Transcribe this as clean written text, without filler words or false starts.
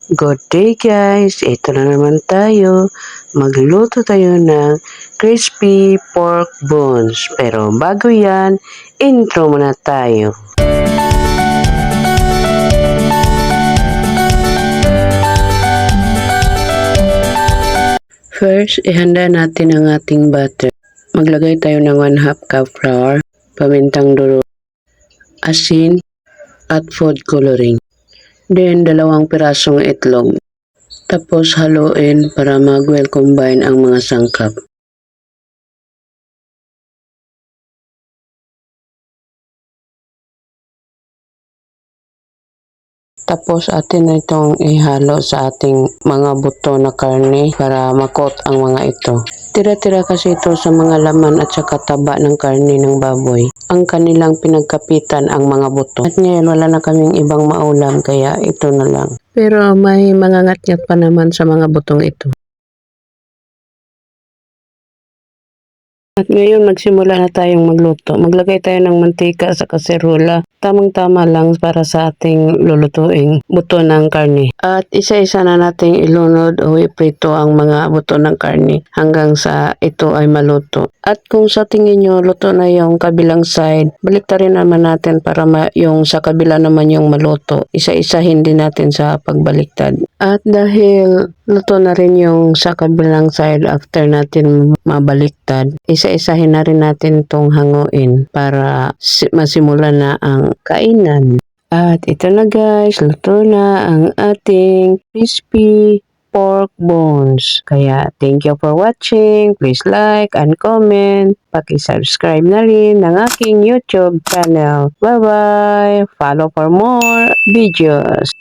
Good day guys! Ito na naman tayo. Magluto tayo ng crispy pork bones. Pero bago yan, intro muna tayo. First, ihanda natin ang ating butter. Maglagay tayo ng 1/2 cup flour, pamintang durog, asin, at food coloring. Then, 2 pirasong itlog. Tapos haluin para mag-well combine ang mga sangkap. Tapos atin na itong ihalo sa ating mga buto na karne para makot ang mga ito. Tira-tira kasi ito sa mga laman at saka taba ng karne ng baboy. Ang kanilang pinagkapitan ang mga buto. At ngayon wala na kaming ibang maulam kaya ito na lang. Pero may mga ngat-ngat pa naman sa mga butong ito. At ngayon magsimula na tayong magluto. Maglagay tayo ng mantika sa kaserola. Tamang-tama lang para sa ating lulutuing buto ng karne. At isa-isa na nating ilunod o iprito ang mga buto ng karne hanggang sa ito ay maluto. At kung sa tingin nyo luto na yung kabilang side, baliktarin naman natin para yung sa kabila naman yung maluto. Isa-isahin din natin sa pagbaliktad. At dahil luto na rin yung sa kabilang side after natin mabaliktad, isa-isahin na rin natin itong hanguin para masimulan na ang kainan. At ito na guys, luto na ang ating crispy pork bones. Kaya thank you for watching. Please like and comment. Paki-subscribe na rin ng aking YouTube channel. Bye-bye! Follow for more videos.